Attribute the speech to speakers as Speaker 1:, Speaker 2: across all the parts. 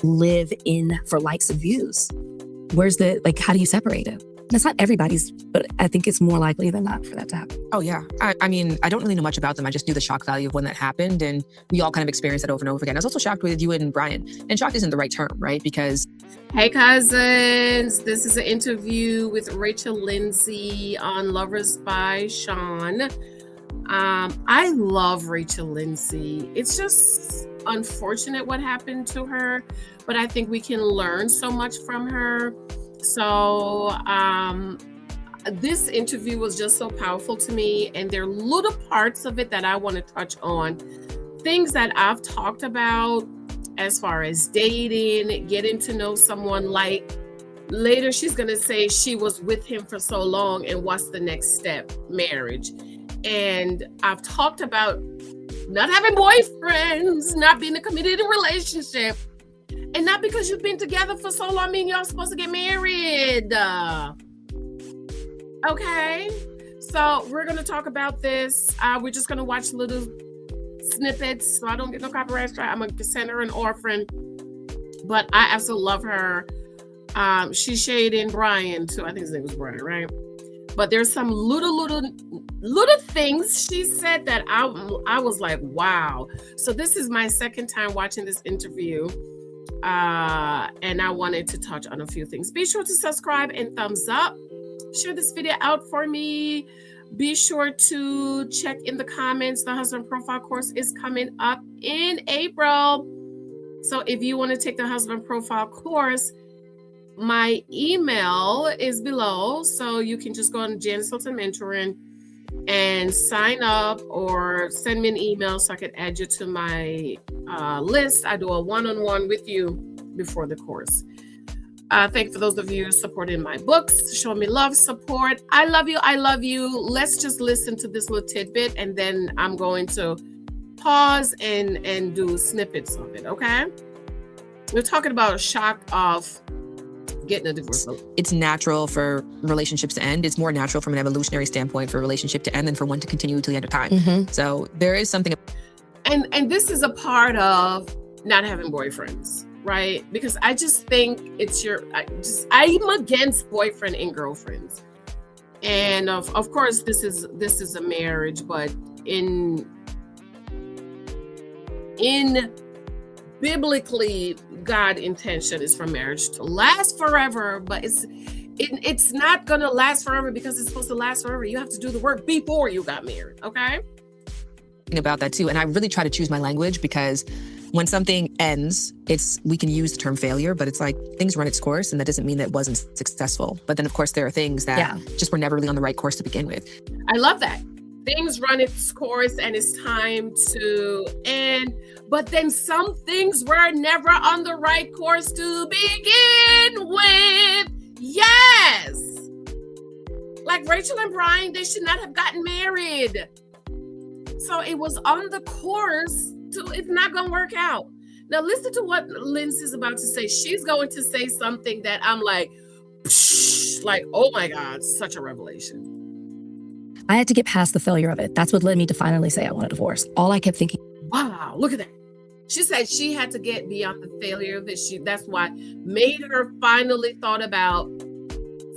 Speaker 1: live in for likes and views. Where's the, like, how do you separate it? That's not everybody's, but I think it's more likely than not for that to happen.
Speaker 2: Oh, yeah. I mean, I don't really know much about them. I just knew the shock value of when that happened. And we all kind of experienced it over and over again. I was also shocked with you and Bryan. And shocked isn't the right term, right? Because...
Speaker 3: Hey, cousins. This is an interview with Rachel Lindsay on Lovers by Sean. I love Rachel Lindsay. It's just unfortunate what happened to her, but I think we can learn so much from her. So this interview was just so powerful to me, and there are little parts of it that I want to touch on. Things that I've talked about as far as dating, getting to know someone. Like later she's going to say she was with him for so long, and what's the next step? Marriage. And I've talked about not having boyfriends, not being in a committed relationship. And not because you've been together for so long, I mean, y'all supposed to get married. Okay. So we're going to talk about this. We're just going to watch little snippets so I don't get no copyright strike. I'm going to send her an orphan. But I absolutely love her. She shaded Bryan too. I think his name was Bryan, right? But there's some little things she said that I was like, wow. So this is my second time watching this interview. And I wanted to touch on a few things. Be sure to subscribe and thumbs up. Share this video out for me. Be sure to check in the comments. The husband profile course is coming up in April. So if you want to take the husband profile course, my email is below. So you can just go on Janice Hylton Mentoring and sign up, or send me an email so I can add you to my list. I do a one-on-one with you before the course. Thank you for those of you supporting my books, showing me love, support. I love you. I love you. Let's just listen to this little tidbit, and then I'm going to pause and do snippets of it, okay? We're talking about a shock of getting a divorce.
Speaker 2: It's natural for relationships to end. It's more natural from an evolutionary standpoint for a relationship to end than for one to continue till the end of time. Mm-hmm. So there is something.
Speaker 3: And this is a part of not having boyfriends, right? Because I just think it's I'm against boyfriend and girlfriends. And of course, this is a marriage, but in biblically, God intention is for marriage to last forever, but it's not gonna last forever because it's supposed to last forever. You have to do the work before you got married, okay?
Speaker 2: About that too, and I really try to choose my language, because when something ends, we can use the term failure, but it's like things run its course, and that doesn't mean that it wasn't successful. But then of course there are things that just were never really on the right course to begin with.
Speaker 3: I love that. Things run its course and it's time to end. But then some things were never on the right course to begin with. Yes. Like Rachel and Bryan, they should not have gotten married. So it was on the course it's not going to work out. Now listen to what Lindsay's about to say. She's going to say something that I'm like, oh my God, such a revelation.
Speaker 1: I had to get past the failure of it. That's what led me to finally say I want a divorce. All I kept thinking.
Speaker 3: Wow, look at that. She said she had to get beyond the failure that's why made her finally thought about,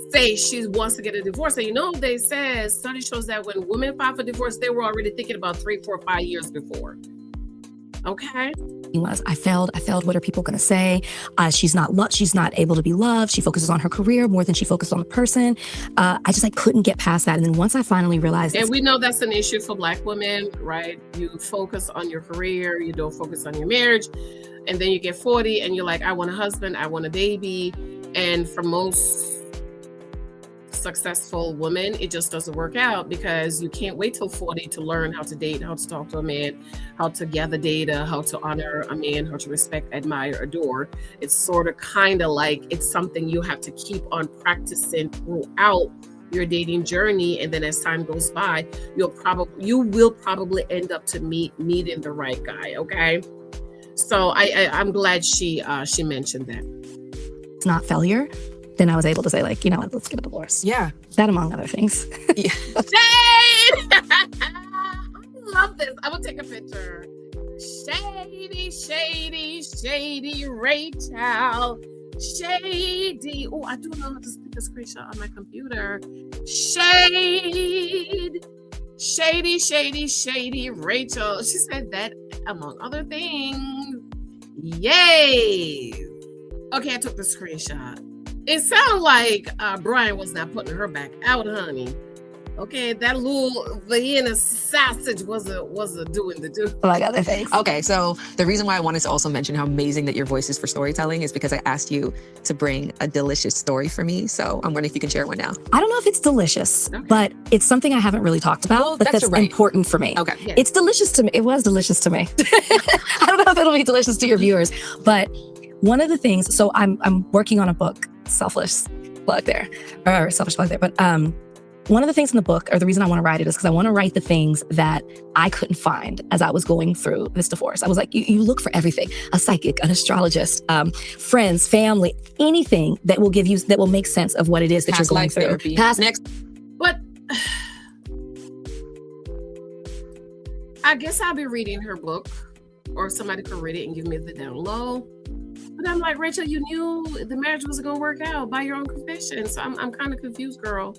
Speaker 3: say she wants to get a divorce. And they said, study shows that when women file for divorce, they were already thinking about 3, 4, 5 years before. Okay.
Speaker 1: I failed. What are people going to say? She's not able to be loved. She focuses on her career more than she focused on the person. I couldn't get past that. And then once I finally realized,
Speaker 3: and we know that's an issue for Black women, right? You focus on your career, you don't focus on your marriage, and then you get 40 and you're like, I want a husband, I want a baby. And for most successful women, it just doesn't work out, because you can't wait till 40 to learn how to date, how to talk to a man, how to gather data, how to honor a man, how to respect, admire, adore. It's sort of kind of like it's something you have to keep on practicing throughout your dating journey, and then as time goes by, you will probably end up to meeting the right guy. Okay, so I'm glad she mentioned that.
Speaker 1: It's not failure. Then I was able to say, let's get a divorce.
Speaker 2: Yeah.
Speaker 1: That among other things.
Speaker 3: Yeah. I love this. I will take a picture. Shady Rachel. Shady. Oh, I do know how to stick a screenshot on my computer. Shady Rachel. She said that among other things. Yay. Okay, I took the screenshot. It sounded like Bryan was not putting her back out, honey. Okay, that little Vienna sausage wasn't doing the do.
Speaker 1: Oh my God, thanks.
Speaker 2: Okay, so the reason why I wanted to also mention how amazing that your voice is for storytelling is because I asked you to bring a delicious story for me. So I'm wondering if you can share one now.
Speaker 1: I don't know if it's delicious, but it's something I haven't really talked about,
Speaker 2: Well,
Speaker 1: but that's
Speaker 2: right.
Speaker 1: important for me.
Speaker 2: Okay.
Speaker 3: Yeah.
Speaker 1: It's delicious to me. It was delicious to me. I don't know if it'll be delicious to your viewers, but one of the things, so I'm working on a book, selfish plug there, but one of the things in the book, or the reason I want to write it, is because I want to write the things that I couldn't find as I was going through this divorce. I was like, you look for everything, a psychic, an astrologist, friends, family, anything that will give you, that will make sense of what it is that
Speaker 2: Past
Speaker 1: you're going
Speaker 2: life
Speaker 1: through.
Speaker 2: therapy.
Speaker 1: Next.
Speaker 3: But I guess I'll be reading her book, or somebody could read it and give me the down low. But I'm like, Rachel, you knew the marriage wasn't going to work out by your own confession. So I'm kind of confused, girl.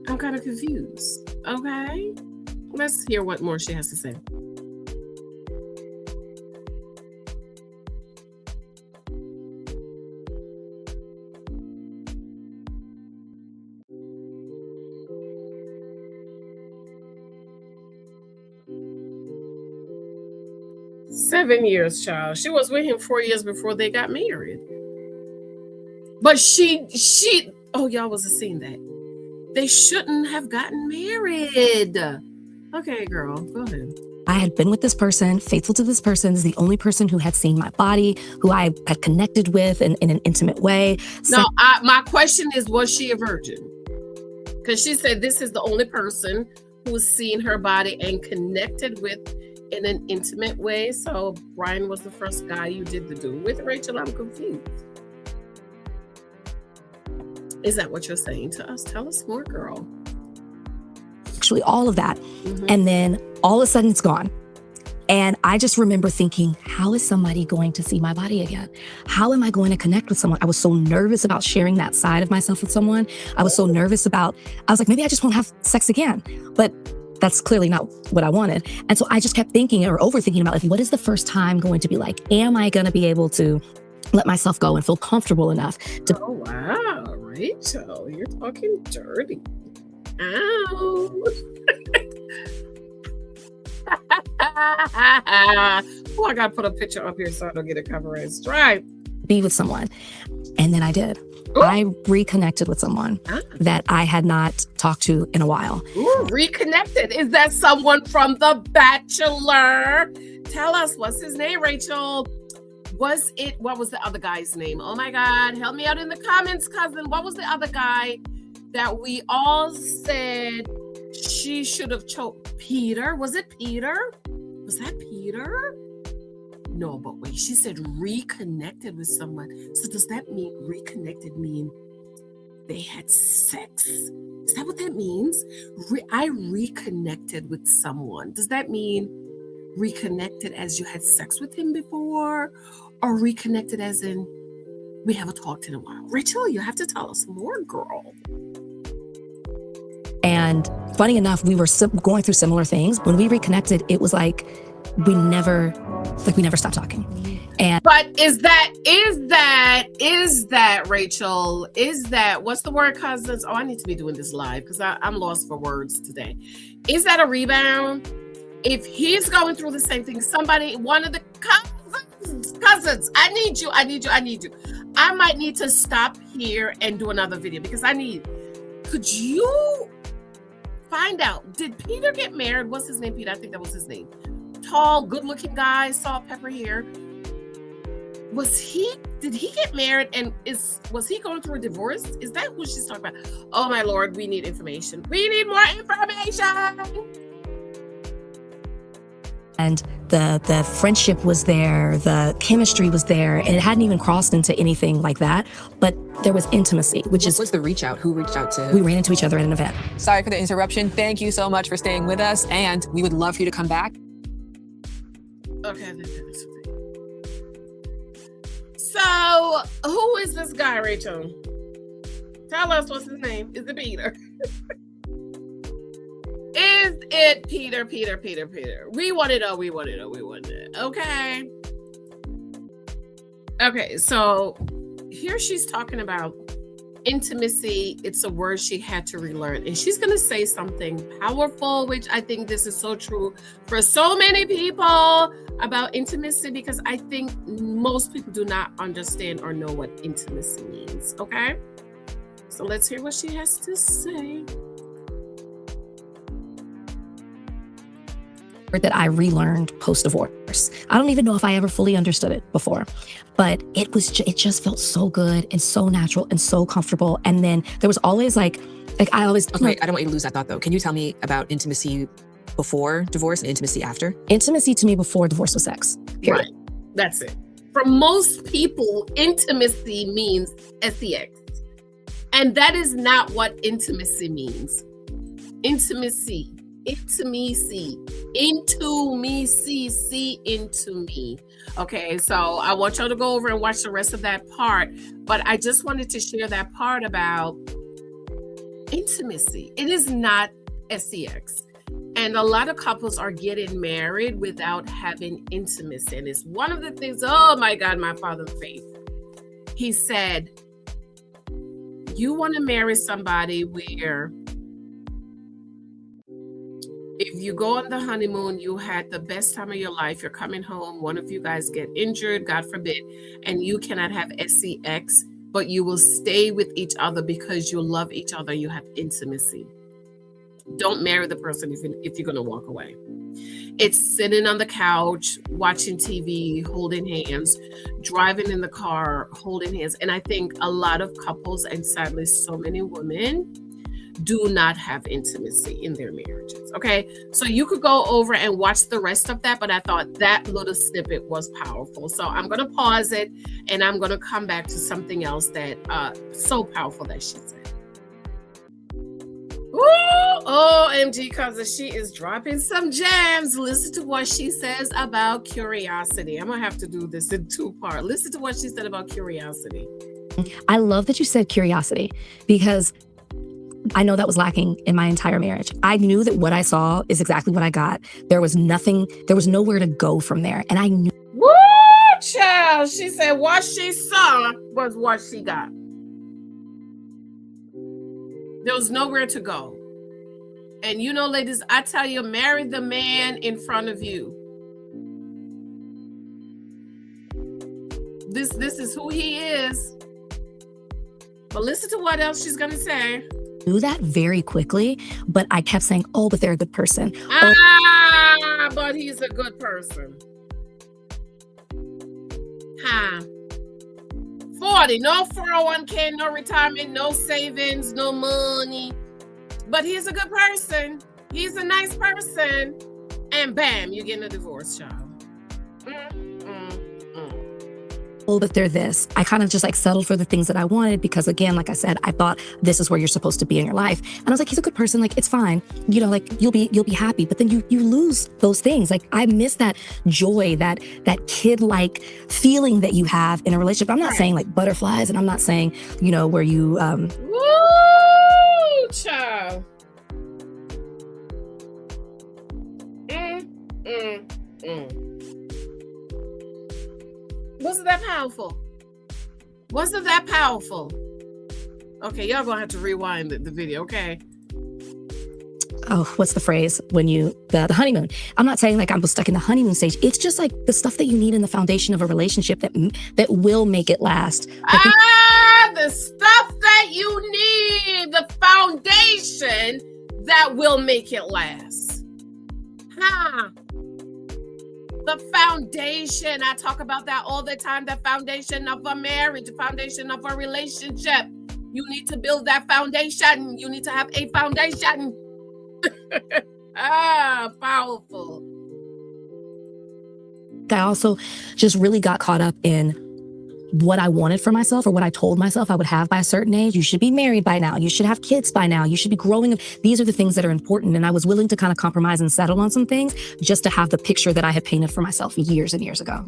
Speaker 3: I'm kind of confused. Okay. Let's hear what more she has to say. Seven years, child. She was with him 4 years before they got married. But she, oh, y'all wasn't seeing that. They shouldn't have gotten married. Okay, girl, go ahead.
Speaker 1: I had been with this person, faithful to this person, is the only person who had seen my body, who I had connected with in an intimate way.
Speaker 3: No, my question is, was she a virgin? Because she said this is the only person who's seen her body and connected with in an intimate way. So Bryan was the first guy you did the do with. Rachel, I'm confused. Is that what you're saying to us? Tell us more, girl.
Speaker 1: Actually, all of that.
Speaker 3: Mm-hmm.
Speaker 1: And then all of a sudden it's gone. And I just remember thinking, how is somebody going to see my body again? How am I going to connect with someone? I was so nervous about sharing that side of myself with someone. I was so nervous I was like, maybe I just won't have sex again. But that's clearly not what I wanted. And so I just kept thinking or overthinking about, like, what is the first time going to be like? Am I going to be able to let myself go and feel comfortable enough to...
Speaker 3: Oh, wow, Rachel, you're talking dirty. Ow. Oh, I gotta put a picture up here so I don't get a copyright strike.
Speaker 1: be with someone. And then I did.
Speaker 3: Ooh.
Speaker 1: I reconnected with someone that I had not talked to in a while.
Speaker 3: Ooh, reconnected. Is that someone from The Bachelor? Tell us, what's his name, Rachel? What was the other guy's name? Oh my God, help me out in the comments, cousin. What was the other guy that we all said she should have choked? Peter? Was it Peter? Was that Peter? No, but wait, she said reconnected with someone. So does that mean reconnected mean they had sex? Is that what that means? I reconnected with someone. Does that mean reconnected as you had sex with him before? Or reconnected as in we haven't talked in a while? Rachel, you have to tell us more, girl.
Speaker 1: And funny enough, we were going through similar things. When we reconnected, it was like we never stopped talking. And
Speaker 3: but is that Rachel? Is that, what's the word, cousins? Oh, I need to be doing this live because I'm lost for words today. Is that a rebound? If he's going through the same thing, one of the cousins, I need you. I might need to stop here and do another video because could you find out, did Peter get married? What's his name, Peter? I think that was his name. Tall, good-looking guy, salt, pepper hair. Did he get married and was he going through a divorce? Is that what she's talking about? Oh my Lord, we need information. We need more information.
Speaker 1: And the friendship was there, the chemistry was there, and it hadn't even crossed into anything like that. But there was intimacy, which is...
Speaker 2: What's the reach out? Who reached out to?
Speaker 1: We ran into each other at an event.
Speaker 2: Sorry for the interruption. Thank you so much for staying with us. And we would love for you to come back.
Speaker 3: Okay. So, who is this guy, Rachel? Tell us what's his name. Is it Peter? Is it Peter? We want to know. Okay. Okay, so here she's talking about intimacy. It's a word she had to relearn. And she's going to say something powerful, which I think this is so true for so many people about intimacy, because I think most people do not understand or know what intimacy means. Okay? So let's hear what she has to say.
Speaker 1: That I relearned post-divorce. I don't even know if I ever fully understood it before, but it just felt so good and so natural and so comfortable. And then there was always like I always.
Speaker 2: Okay, I don't want you to lose that thought though. Can you tell me about intimacy before divorce and intimacy after?
Speaker 1: Intimacy to me before divorce was sex. Period.
Speaker 3: Right. That's it. For most people, intimacy means sex. And that is not what intimacy means. Intimacy. Into me. Okay, so I want y'all to go over and watch the rest of that part, but I just wanted to share that part about intimacy. It is not sex. And a lot of couples are getting married without having intimacy. And it's one of the things, oh my God, my father of faith. He said, you want to marry somebody where if you go on the honeymoon, you had the best time of your life, you're coming home, one of you guys get injured, God forbid, and you cannot have sex, but you will stay with each other because you love each other, you have intimacy. Don't marry the person if you're going to walk away. It's sitting on the couch, watching TV, holding hands, driving in the car, holding hands. And I think a lot of couples, and sadly so many women, do not have intimacy in their marriages. Okay, so you could go over and watch the rest of that, but I thought that little snippet was powerful. So I'm going to pause it and I'm going to come back to something else that so powerful that she said. Ooh, OMG, cause she is dropping some gems. Listen to what she says about curiosity. I'm gonna have to do this in two parts. Listen to what she said about curiosity.
Speaker 1: I love that you said curiosity, because I know that was lacking in my entire marriage. I knew that what I saw is exactly what I got. There was nowhere to go from there. And I knew.
Speaker 3: Woo, child. She said what she saw was what she got. There was nowhere to go. And you know, ladies, I tell you, marry the man in front of you. This is who he is. But listen to what else she's going to say.
Speaker 1: Knew that very quickly, but I kept saying, oh, but they're a good person.
Speaker 3: But he's a good person. Huh. 40, no 401k, no retirement, no savings, no money. But he's a good person. He's a nice person. And bam, you're getting a divorce, child.
Speaker 1: Oh, but they're this. I kind of just like settled for the things that I wanted because, again, like I said, I thought this is where you're supposed to be in your life. And I was like, he's a good person. Like, it's fine. You know, like you'll be happy. But then you lose those things. Like, I miss that joy, that kid-like feeling that you have in a relationship. I'm not saying like butterflies, and I'm not saying, you know, where you
Speaker 3: Woo, child. Wasn't that powerful? Wasn't that powerful? Okay, y'all gonna have to rewind the video, okay?
Speaker 1: Oh, what's the phrase when the honeymoon? I'm not saying like I'm stuck in the honeymoon stage. It's just like the stuff that you need in the foundation of a relationship that will make it last.
Speaker 3: The stuff that you need, the foundation that will make it last. The foundation, I talk about that all the time, the foundation of a marriage, the foundation of a relationship. You need to build that foundation. You need to have a foundation. Powerful.
Speaker 1: I also just really got caught up in what I wanted for myself or what I told myself I would have by a certain age. You should be married by now. You should have kids by now. You should be growing. These are the things that are important. And I was willing to kind of compromise and settle on some things just to have the picture that I had painted for myself years and years ago.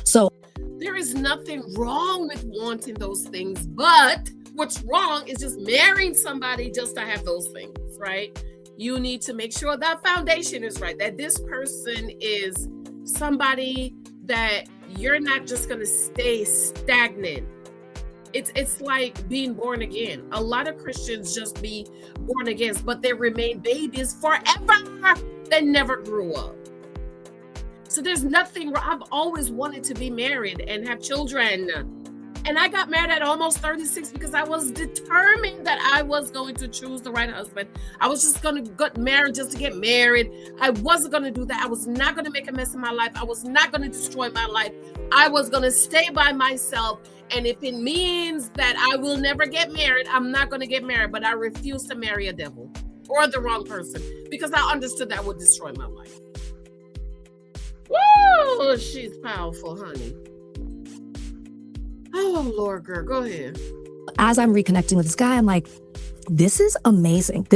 Speaker 1: So
Speaker 3: there is nothing wrong with wanting those things, but what's wrong is just marrying somebody just to have those things, right? You need to make sure that foundation is right, that this person is somebody that you're not just going to stay stagnant. It's like being born again. A lot of Christians just be born again, but they remain babies forever. They never grew up. So there's nothing wrong. I've always wanted to be married and have children. And I got married at almost 36 because I was determined that I was going to choose the right husband. I was just going to get married just to get married. I wasn't going to do that. I was not going to make a mess of my life. I was not going to destroy my life. I was going to stay by myself. And if it means that I will never get married, I'm not going to get married. But I refuse to marry a devil or the wrong person because I understood that would destroy my life. Woo! She's powerful, honey. Oh, Lord, girl, go ahead.
Speaker 1: As I'm reconnecting with this guy, I'm like, this is amazing.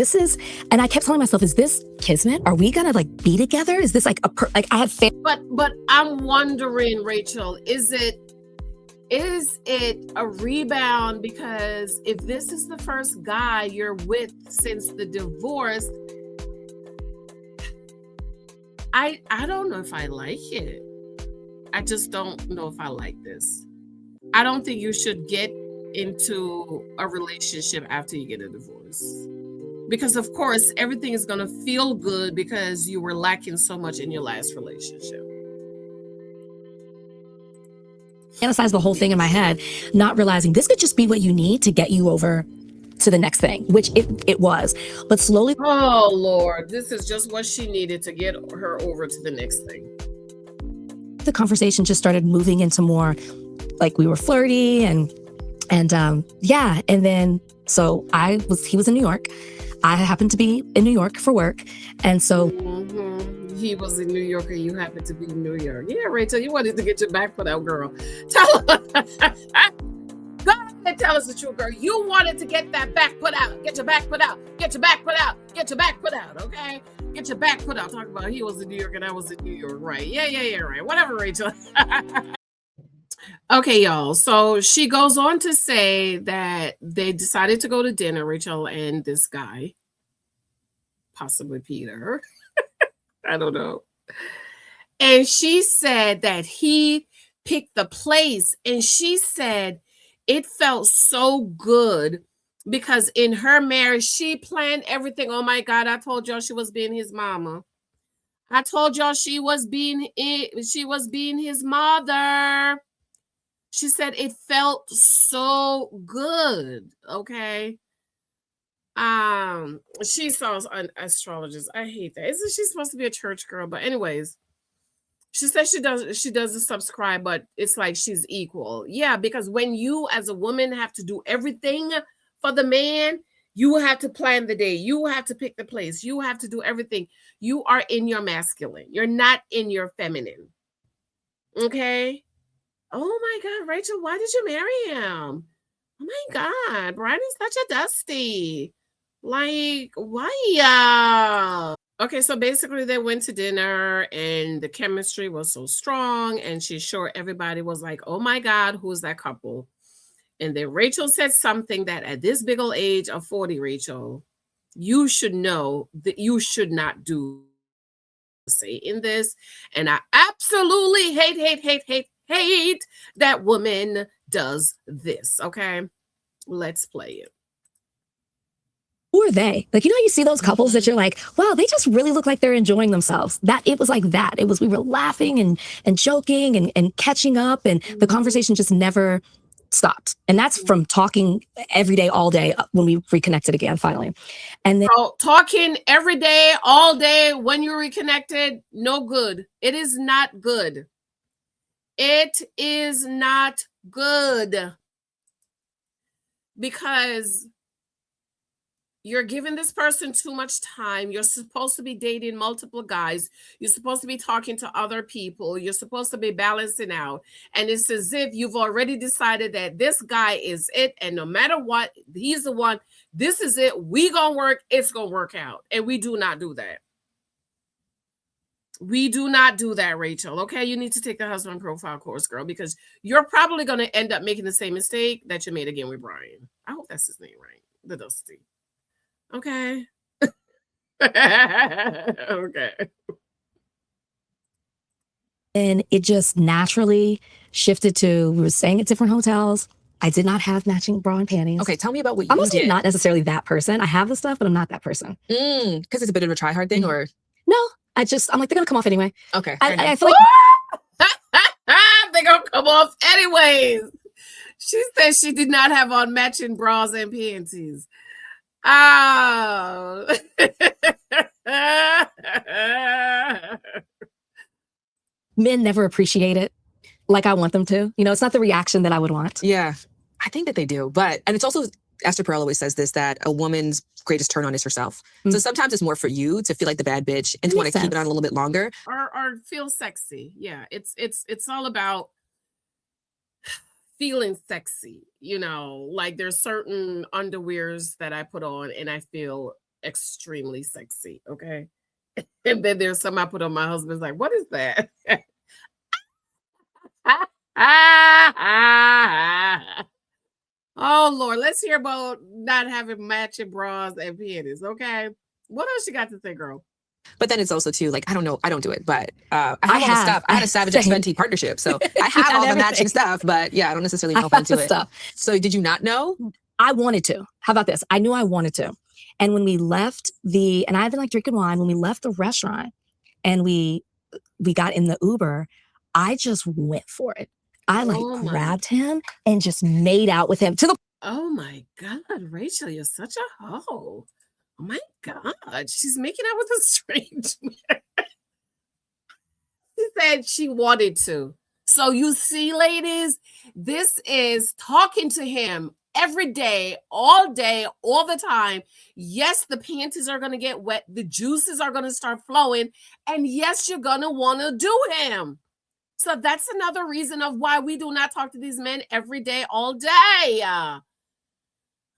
Speaker 1: And I kept telling myself, is this kismet? Are we gonna like be together? Is this like I had faith?
Speaker 3: But I'm wondering, Rachel, is it a rebound? Because if this is the first guy you're with since the divorce, I don't know if I like it. I just don't know if I like this. I don't think you should get into a relationship after you get a divorce. Because of course, everything is going to feel good because you were lacking so much in your last relationship.
Speaker 1: Fantasize the whole thing in my head, not realizing this could just be what you need to get you over to the next thing, which it was. But slowly.
Speaker 3: Oh, Lord, this is just what she needed to get her over to the next thing.
Speaker 1: The conversation just started moving into more like we were flirty and yeah. And then, so he was in New York. I happened to be in New York for work. And so
Speaker 3: he was in New York and you happened to be in New York. Yeah, Rachel, you wanted to get your back put out, girl. Tell her. Go ahead and tell us the truth, girl. You wanted to get that back put out. Get your back put out. Get your back put out. Get your back put out, okay? Get your back put out. Talk about he was in New York and I was in New York. Right. Yeah, right. Whatever, Rachel. Okay, y'all. So she goes on to say that they decided to go to dinner, Rachel and this guy, possibly Peter. I don't know. And she said that he picked the place. And she said it felt so good because in her marriage, she planned everything. Oh my God, I told y'all she was being his mama. I told y'all she was being his mother. She said it felt so good. Okay. She saw an astrologist. I hate that. Isn't she supposed to be a church girl? But anyways, she says she doesn't subscribe, but it's like she's equal. Yeah, because when you as a woman have to do everything for the man, you have to plan the day. You have to pick the place. You have to do everything. You are in your masculine. You're not in your feminine. Okay? Oh my God, Rachel, why did you marry him? Oh my God, Bryan is such a dusty. Like, why? Okay, so basically they went to dinner and the chemistry was so strong and she's sure everybody was like, oh my God, who's that couple? And then Rachel said something that at this big old age of 40, Rachel, you should know that you should not do say in this. And I absolutely hate that woman does this. Okay, let's play it.
Speaker 1: Who are they? Like, you know, you see those couples that you're like, wow, they just really look like they're enjoying themselves. That it was like that. It was, we were laughing and joking and catching up, and the conversation just never stopped. And that's from talking every day, all day when we reconnected again, finally. And then
Speaker 3: talking every day, all day when you reconnected, no good. It is not good. It is not good. Because You're giving this person too much time. You're supposed to be dating multiple guys. You're supposed to be talking to other people. You're supposed to be balancing out. And it's as if you've already decided that this guy is it. And no matter what, he's the one. This is it. We gonna work. It's gonna work out. And we do not do that. We do not do that, Rachel. Okay, you need to take the husband profile course, girl, because you're probably going to end up making the same mistake that you made again with Bryan. I hope that's his name, right? The Dusty. Okay. Okay.
Speaker 1: And it just naturally shifted to, we were staying at different hotels. I did not have matching bra and panties.
Speaker 2: Okay, tell me about what
Speaker 1: I'm
Speaker 2: you
Speaker 1: also
Speaker 2: did.
Speaker 1: not necessarily that person. I have the stuff, but I'm not that person.
Speaker 2: Because it's a bit of a try hard thing, or
Speaker 1: No, I'm like, they're going to come off anyway.
Speaker 2: okay.
Speaker 1: I feel like
Speaker 3: They're going to come off anyways. She said she did not have on matching bras and panties. Oh.
Speaker 1: men never appreciate it like I want them to. You know, it's not the reaction that I would want.
Speaker 2: Yeah, I think that they do. And it's also, Esther Perel always says this, that a woman's greatest turn on is herself. So sometimes it's more for you to feel like the bad bitch and to want to keep it on a little bit longer.
Speaker 3: Or feel sexy. Yeah, it's all about feeling sexy. You know, like there's certain underwears that I put on and I feel extremely sexy. Okay. And then there's some I put on, my husband's like, what is that? Oh Lord, let's hear about not having matching bras and panties. Okay. What else you got to say, girl?
Speaker 2: But then it's also too, like, I don't know, I don't do it, but I have all the stuff. I had a Savage X Fenty partnership, so I have all the matching stuff, but yeah, I don't necessarily know if I'm into it. Stuff. So did you not know?
Speaker 1: I wanted to. How about this? I knew I wanted to. And when we left and I've been like drinking wine, when we left the restaurant and we got in the Uber, I just went for it. I grabbed him and just made out with him to the.
Speaker 3: Oh my God, Rachel, you're such a hoe. Oh my God, she's making out with a strange man. She said she wanted to. So you see, ladies, this is talking to him every day, all the time. Yes, the panties are going to get wet. The juices are going to start flowing. And yes, you're going to want to do him. So that's another reason of why we do not talk to these men every day, all day. Oh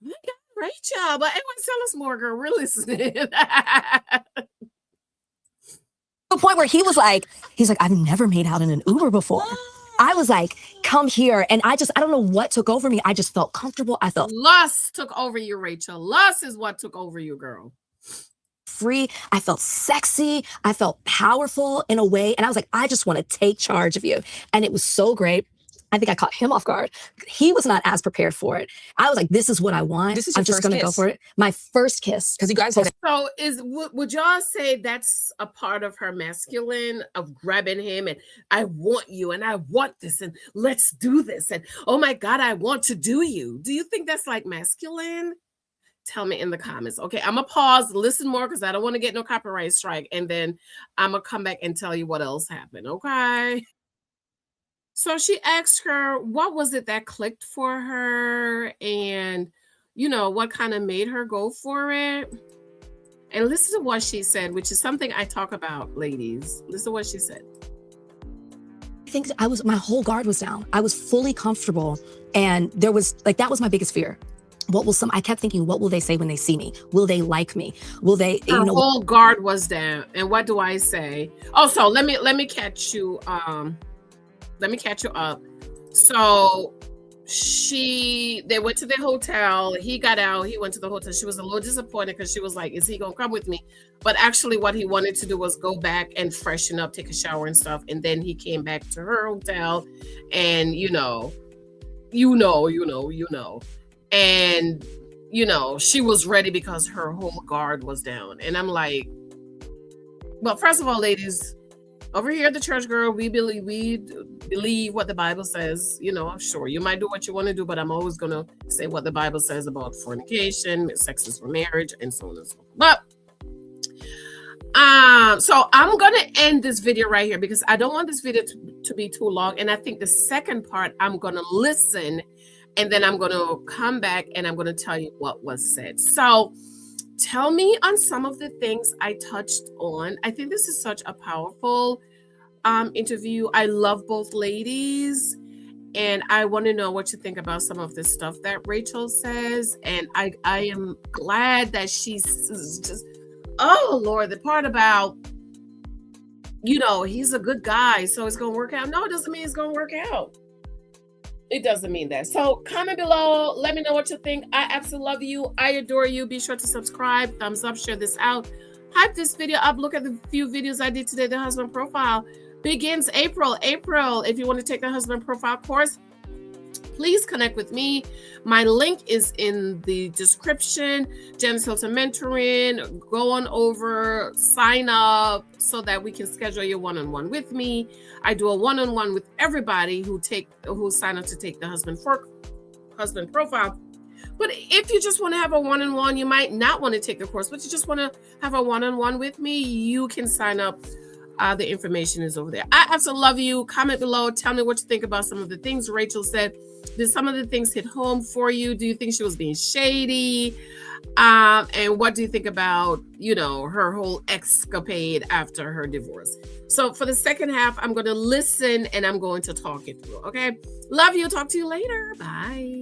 Speaker 3: my God, Rachel, but anyway, tell us more, girl. We're listening.
Speaker 1: The point where he's like, I've never made out in an Uber before. I was like, come here. And I don't know what took over me. I just felt comfortable. I felt
Speaker 3: lust took over you, Rachel. Lust is what took over you, girl.
Speaker 1: Free. I felt sexy. I felt powerful in a way. And I was like, I just want to take charge of you. And it was so great. I think I caught him off guard. He was not as prepared for it. I was like, this is what I want. I'm just going to go for it. My first kiss.
Speaker 2: Because you guys
Speaker 3: So would y'all say that's a part of her masculine, of grabbing him and I want you and I want this and let's do this and oh my God, I want to do you. Do you think that's like masculine? Tell me in the comments. Okay, I'm going to pause, listen more because I don't want to get no copyright strike. And then I'm going to come back and tell you what else happened. Okay. So she asked her, what was it that clicked for her? And, you know, what kind of made her go for it? And listen to what she said, which is something I talk about, ladies. Listen to what she said.
Speaker 1: I think my whole guard was down. I was fully comfortable. And there was that was my biggest fear. I kept thinking, what will they say when they see me? Will they like me? Will they,
Speaker 3: Her whole guard was down. And what do I say? Oh, so let me catch you. Let me catch you up. So they went to the hotel. He got out. He went to the hotel. She was a little disappointed because she was like, is he going to come with me? But actually what he wanted to do was go back and freshen up, take a shower and stuff. And then he came back to her hotel and, you know. And, you know, she was ready because her whole guard was down. And I'm like, well, first of all, ladies, over here at the church, girl, we believe what the Bible says. You know, sure, you might do what you want to do, but I'm always going to say what the Bible says about fornication, sex is for marriage, and so on and so forth. But, so I'm going to end this video right here because I don't want this video to be too long. And I think the second part, I'm going to listen and then I'm going to come back and I'm going to tell you what was said. So tell me on some of the things I touched on. I think this is such a powerful interview. I love both ladies, and I want to know what you think about some of the stuff that Rachel says. And I am glad that she's just, oh Lord, the part about, he's a good guy, so it's gonna work out. No, it doesn't mean it's gonna work out. It doesn't mean that. So comment below. Let me know what you think. I absolutely love you. I adore you. Be sure to subscribe, thumbs up, share this out. Hype this video up. Look at the few videos I did today. The husband profile begins April. If you want to take the husband profile course, please connect with me. My link is in the description. Janice Hylton Mentoring. Go on over, sign up so that we can schedule your one-on-one with me. I do a one-on-one with everybody who sign up to take the husband profile. But if you just want to have a one-on-one, you might not want to take the course, but you just want to have a one-on-one with me, you can sign up. The information is over there. I absolutely love you. Comment below. Tell me what you think about some of the things Rachel said. Did some of the things hit home for you? Do you think she was being shady? And what do you think about, her whole escapade after her divorce? So for the second half, I'm going to listen and I'm going to talk it through. Okay. Love you. Talk to you later. Bye.